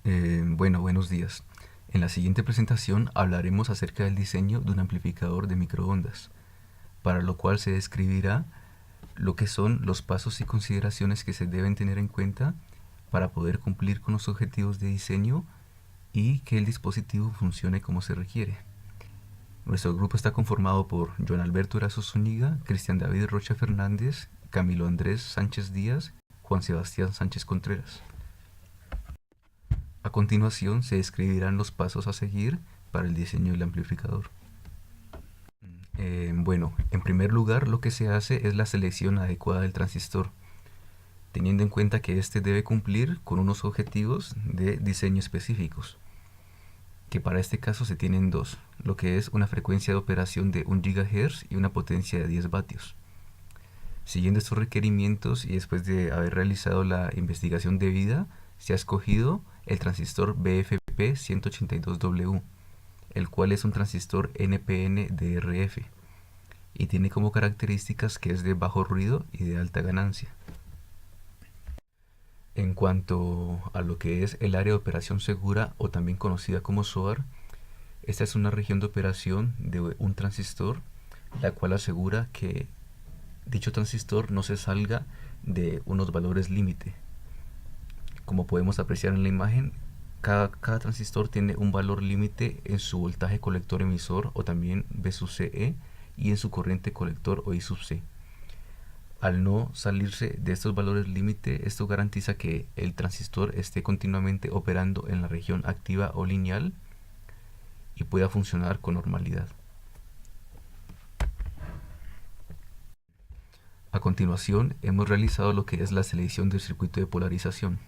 Buenos días. En la siguiente presentación hablaremos acerca del diseño de un amplificador de microondas, para lo cual se describirá lo que son los pasos y consideraciones que se deben tener en cuenta para poder cumplir con los objetivos de diseño y que el dispositivo funcione como se requiere. Nuestro grupo está conformado por Joan Alberto Erazo Zúñiga, Cristian David Rocha Fernández, Camilo Andrés Sánchez Díaz, Juan Sebastián Sánchez Contreras. A continuación se describirán los pasos a seguir para el diseño del amplificador. En primer lugar lo que se hace es la selección adecuada del transistor, teniendo en cuenta que éste debe cumplir con unos objetivos de diseño específicos, que para este caso se tienen dos, lo que es una frecuencia de operación de 1 GHz y una potencia de 10 vatios. Siguiendo estos requerimientos y después de haber realizado la investigación debida, se ha escogido el transistor BFP182W, el cual es un transistor NPN-DRF y tiene como características que es de bajo ruido y de alta ganancia. En cuanto a lo que es el área de operación segura o también conocida como SOAR, esta es una región de operación de un transistor, la cual asegura que dicho transistor no se salga de unos valores límite. Como podemos apreciar en la imagen, cada transistor tiene un valor límite en su voltaje colector emisor o también V sub CE y en su corriente colector o I sub C. Al no salirse de estos valores límite, esto garantiza que el transistor esté continuamente operando en la región activa o lineal y pueda funcionar con normalidad. A continuación, hemos realizado lo que es la selección del circuito de polarización.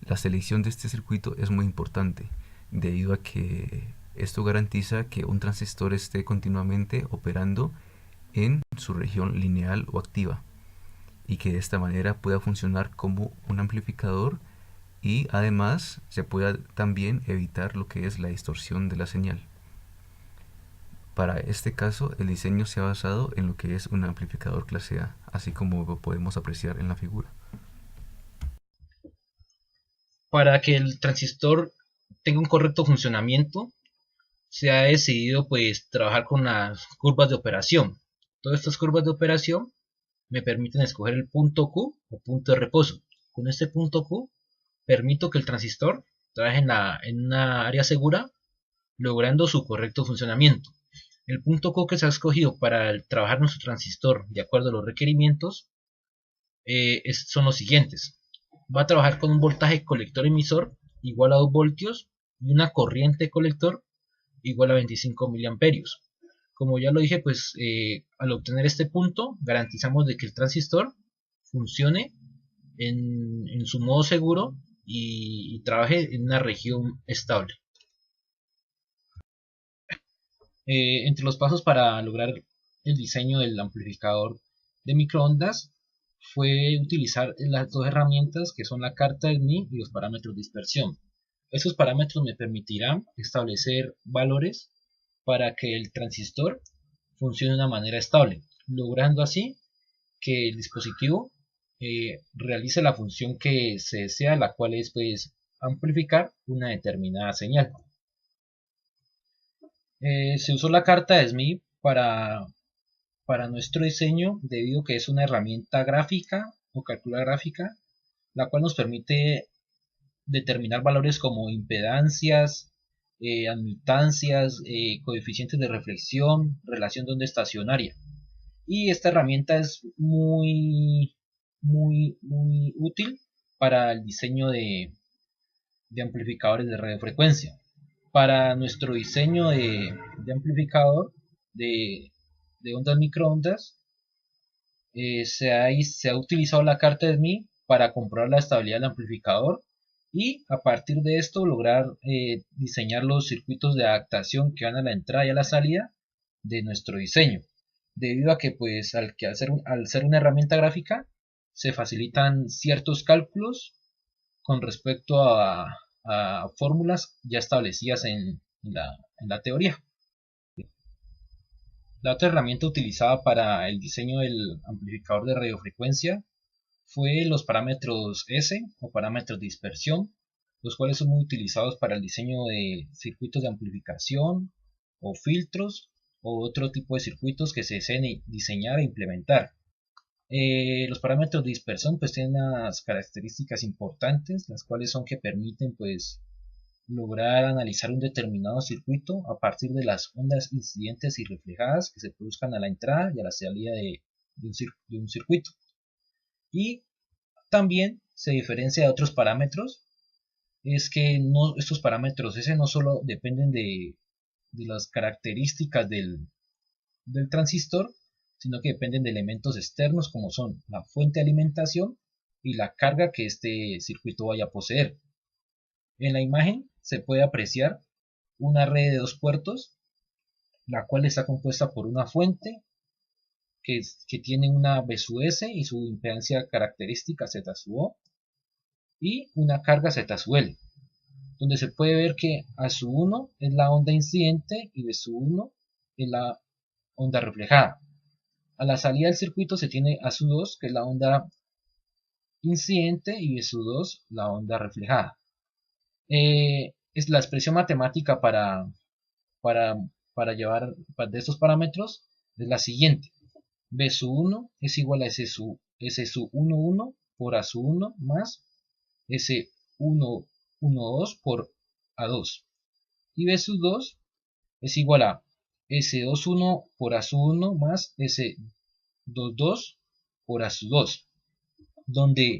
La selección de este circuito es muy importante, debido a que esto garantiza que un transistor esté continuamente operando en su región lineal o activa, y que de esta manera pueda funcionar como un amplificador y además se pueda también evitar lo que es la distorsión de la señal. Para este caso, el diseño se ha basado en lo que es un amplificador clase A, así como lo podemos apreciar en la figura. Para que el transistor tenga un correcto funcionamiento, se ha decidido pues trabajar con las curvas de operación. Todas estas curvas de operación me permiten escoger el punto Q o punto de reposo. Con este punto Q permito que el transistor trabaje en una área segura, logrando su correcto funcionamiento. El punto Q que se ha escogido para trabajar nuestro transistor de acuerdo a los requerimientos son los siguientes. Va a trabajar con un voltaje colector emisor igual a 2 voltios y una corriente colector igual a 25 miliamperios. Como ya lo dije, pues al obtener este punto garantizamos de que el transistor funcione en su modo seguro y trabaje en una región estable. Entre los pasos para lograr el diseño del amplificador de microondas fue utilizar las dos herramientas que son la carta del SNI y los parámetros de dispersión. Esos parámetros me permitirán establecer valores para que el transistor funcione de una manera estable, logrando así que el dispositivo realice la función que se desea, la cual es pues amplificar una determinada señal. Se usó la carta de SMI para nuestro diseño debido a que es una herramienta gráfica o calculadora gráfica, la cual nos permite determinar valores como impedancias, admitancias, coeficientes de reflexión, relación de onda estacionaria. Y esta herramienta es muy útil para el diseño de amplificadores de radiofrecuencia. Para nuestro diseño de amplificador de, de ondas microondas, se ha utilizado la carta de SMI para comprobar la estabilidad del amplificador y a partir de esto lograr diseñar los circuitos de adaptación que van a la entrada y a la salida de nuestro diseño. Debido a que pues al ser una herramienta gráfica se facilitan ciertos cálculos con respecto a fórmulas ya establecidas en la teoría. La otra herramienta utilizada para el diseño del amplificador de radiofrecuencia fue los parámetros S o parámetros de dispersión, los cuales son muy utilizados para el diseño de circuitos de amplificación o filtros o otro tipo de circuitos que se deseen diseñar e implementar. Los parámetros de dispersión pues tienen unas características importantes, las cuales son que permiten pues lograr analizar un determinado circuito a partir de las ondas incidentes y reflejadas que se produzcan a la entrada y a la salida de un circuito. Y también se diferencia de otros parámetros, es que estos parámetros ese no solo dependen de las características del transistor, sino que dependen de elementos externos como son la fuente de alimentación y la carga que este circuito vaya a poseer. En la imagen se puede apreciar una red de dos puertos, la cual está compuesta por una fuente que tiene una B sub S y su impedancia característica Z sub O y una carga Z sub L, donde se puede ver que A sub 1 es la onda incidente y B sub 1 es la onda reflejada. A la salida del circuito se tiene A sub 2, que es la onda incidente, y B sub 2 la onda reflejada. Es la expresión matemática para, para llevar de estos parámetros es la siguiente. B sub 1 es igual a S sub 1 por A sub 1 más S 1 2 por A2. Y B sub 2 es igual a S21 por A sub 1 más S22 por A sub 2, donde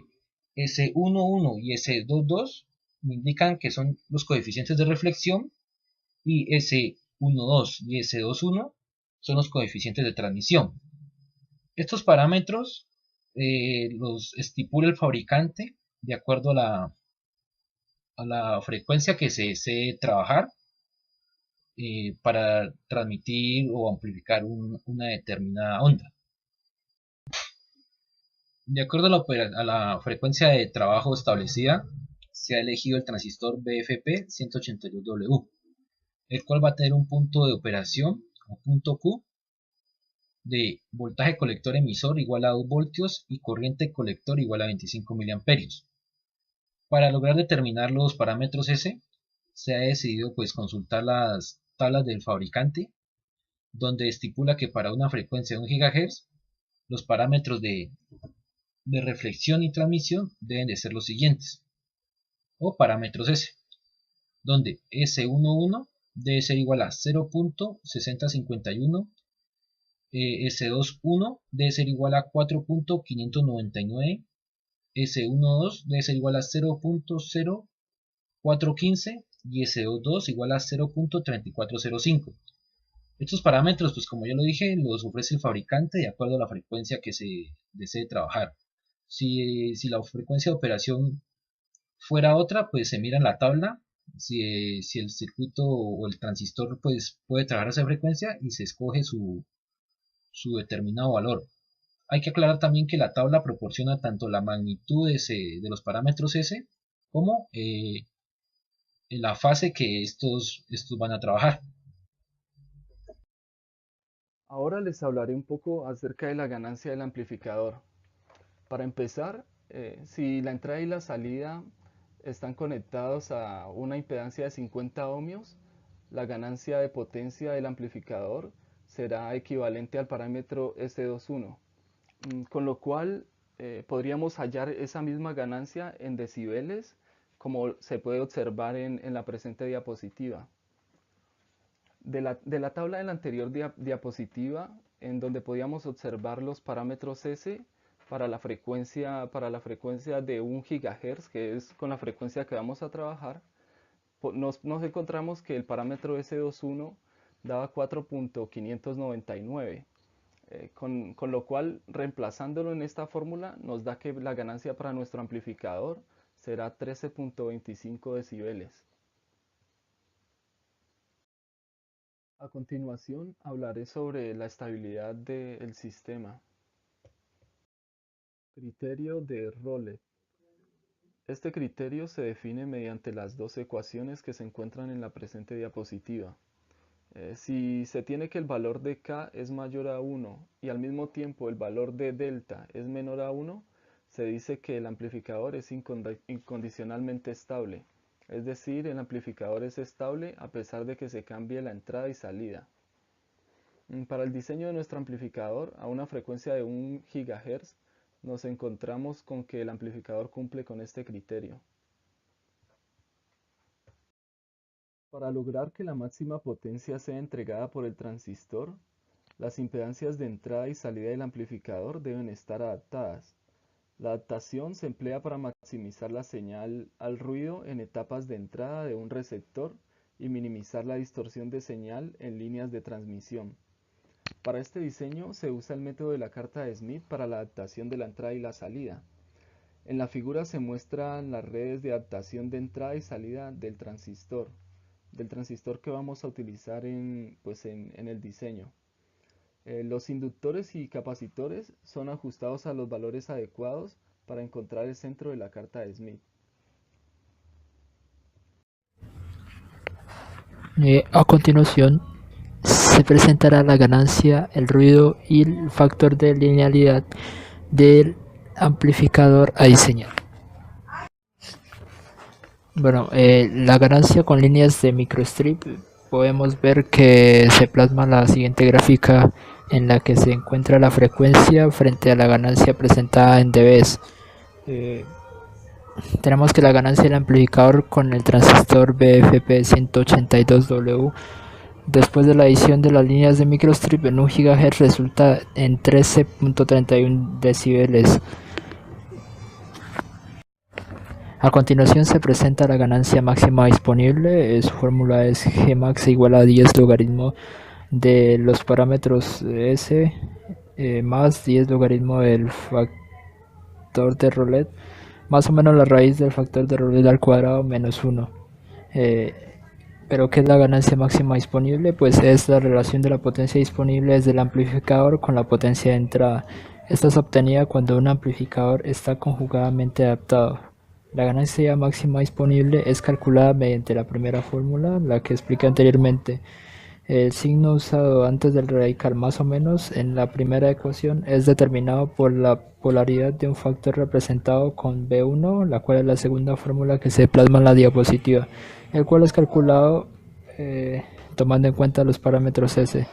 S11 y S22 me indican que son los coeficientes de reflexión y S12 y S21 son los coeficientes de transmisión. Estos parámetros los estipula el fabricante de acuerdo a la frecuencia que se desee trabajar para transmitir o amplificar una determinada onda. De acuerdo a la frecuencia de trabajo establecida, se ha elegido el transistor BFP 182W, el cual va a tener un punto de operación o punto Q de voltaje colector emisor igual a 2 voltios y corriente colector igual a 25 miliamperios. Para lograr determinar los parámetros S, se ha decidido pues consultar las tablas del fabricante, donde estipula que para una frecuencia de 1 GHz, los parámetros de reflexión y transmisión deben de ser los siguientes, o parámetros S, donde S11 debe ser igual a 0.6051, S21 debe ser igual a 4.599, S12 debe ser igual a 0.0415 y S22 igual a 0.3405. Estos parámetros, pues como ya lo dije, los ofrece el fabricante de acuerdo a la frecuencia que se desee trabajar. Si la frecuencia de operación fuera otra, pues se mira en la tabla si el circuito o el transistor pues puede trabajar a esa frecuencia y se escoge su determinado valor. Hay que aclarar también que la tabla proporciona tanto la magnitud de los parámetros S como en la fase que estos van a trabajar. Ahora les hablaré un poco acerca de la ganancia del amplificador. Para empezar, si la entrada y la salida están conectados a una impedancia de 50 ohmios, la ganancia de potencia del amplificador será equivalente al parámetro S21, con lo cual podríamos hallar esa misma ganancia en decibeles, como se puede observar en la presente diapositiva. De la tabla de la anterior diapositiva, en donde podíamos observar los parámetros S para la frecuencia de 1 GHz, que es con la frecuencia que vamos a trabajar, nos encontramos que el parámetro S21 daba 4.599, con lo cual, reemplazándolo en esta fórmula, nos da que la ganancia para nuestro amplificador será 13.25 decibeles. A continuación hablaré sobre la estabilidad del sistema. Criterio de Rowlett. Este criterio se define mediante las dos ecuaciones que se encuentran en la presente diapositiva. Si se tiene que el valor de K es mayor a 1 y al mismo tiempo el valor de delta es menor a 1, se dice que el amplificador es incondicionalmente estable. es decir, el amplificador es estable a pesar de que se cambie la entrada y salida. Para el diseño de nuestro amplificador a una frecuencia de 1 GHz nos encontramos con que el amplificador cumple con este criterio. Para lograr que la máxima potencia sea entregada por el transistor, las impedancias de entrada y salida del amplificador deben estar adaptadas. La adaptación se emplea para maximizar la señal al ruido en etapas de entrada de un receptor y minimizar la distorsión de señal en líneas de transmisión. Para este diseño se usa el método de la carta de Smith para la adaptación de la entrada y la salida. En la figura se muestran las redes de adaptación de entrada y salida del transistor que vamos a utilizar en el diseño. Los inductores y capacitores son ajustados a los valores adecuados para encontrar el centro de la carta de Smith. A continuación se presentará la ganancia, el ruido y el factor de linealidad del amplificador a diseñar. Bueno, la ganancia con líneas de microstrip, podemos ver que se plasma la siguiente gráfica en la que se encuentra la frecuencia frente a la ganancia presentada en dBs. Tenemos que la ganancia del amplificador con el transistor BFP182W después de la adición de las líneas de microstrip en 1 GHz resulta en 13.31 decibeles. A continuación se presenta la ganancia máxima disponible. Su fórmula es Gmax igual a 10 logaritmo de los parámetros S más 10 logaritmo del factor de Rowlet, más o menos la raíz del factor de Rowlet al cuadrado menos 1. Pero ¿qué es la ganancia máxima disponible? Pues es la relación de la potencia disponible desde el amplificador con la potencia de entrada. Esta es obtenida cuando un amplificador está conjugadamente adaptado. La ganancia máxima disponible es calculada mediante la primera fórmula, la que expliqué anteriormente. El signo usado antes del radical más o menos en la primera ecuación es determinado por la polaridad de un factor representado con B1, la cual es la segunda fórmula que se plasma en la diapositiva, el cual es calculado tomando en cuenta los parámetros S.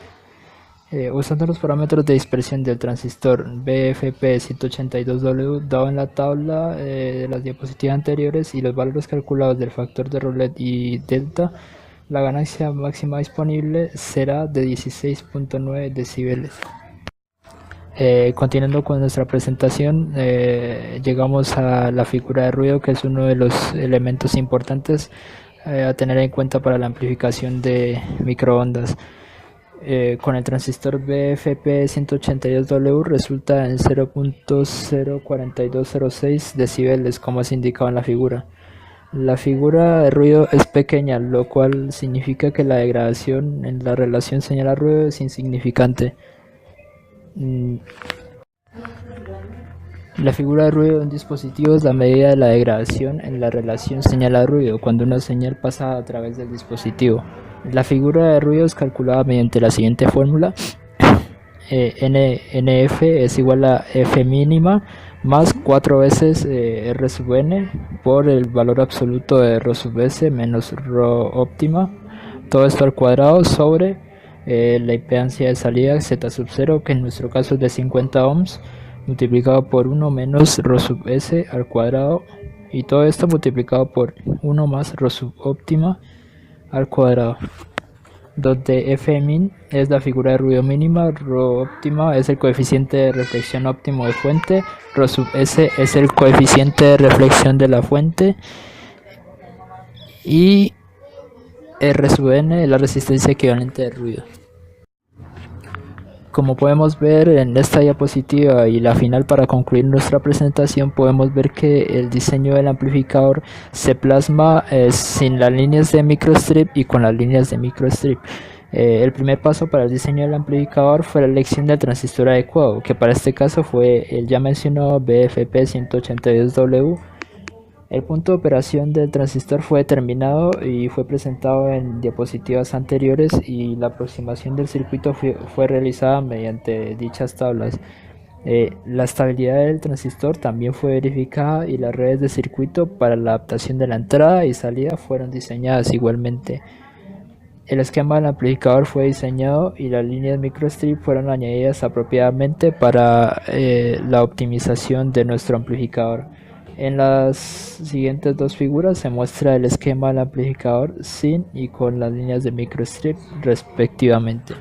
Usando los parámetros de dispersión del transistor BFP182W dado en la tabla de las diapositivas anteriores y los valores calculados del factor de Rowlet y delta, la ganancia máxima disponible será de 16.9 decibeles. Continuando con nuestra presentación, llegamos a la figura de ruido, que es uno de los elementos importantes a tener en cuenta para la amplificación de microondas. Con el transistor BFP182W resulta en 0.04206 decibeles, como es indicado en la figura. La figura de ruido es pequeña, lo cual significa que la degradación en la relación señal a ruido es insignificante. La figura de ruido de un dispositivo es la medida de la degradación en la relación señal a ruido cuando una señal pasa a través del dispositivo. La figura de ruido es calculada mediante la siguiente fórmula. NF es igual a F mínima más 4 veces R sub n por el valor absoluto de ρ sub s menos ρ óptima, todo esto al cuadrado sobre la impedancia de salida Z sub 0, que en nuestro caso es de 50 ohms, multiplicado por 1 menos ρ sub s al cuadrado, y todo esto multiplicado por 1 más ρ sub óptima al cuadrado, donde Fmin es la figura de ruido mínima, ρ óptima es el coeficiente de reflexión óptimo de fuente, ρ sub s es el coeficiente de reflexión de la fuente y R sub n es la resistencia equivalente de ruido. Como podemos ver en esta diapositiva y la final, para concluir nuestra presentación, podemos ver que el diseño del amplificador se plasma sin las líneas de microstrip y con las líneas de microstrip. El primer paso para el diseño del amplificador fue la elección del transistor adecuado, que para este caso fue el ya mencionado BFP182W. El punto de operación del transistor fue determinado y fue presentado en diapositivas anteriores, y la aproximación del circuito fue realizada mediante dichas tablas. La estabilidad del transistor también fue verificada y las redes de circuito para la adaptación de la entrada y salida fueron diseñadas igualmente. El esquema del amplificador fue diseñado y las líneas microstrip fueron añadidas apropiadamente para la optimización de nuestro amplificador. En las siguientes dos figuras se muestra el esquema del amplificador sin y con las líneas de microstrip respectivamente.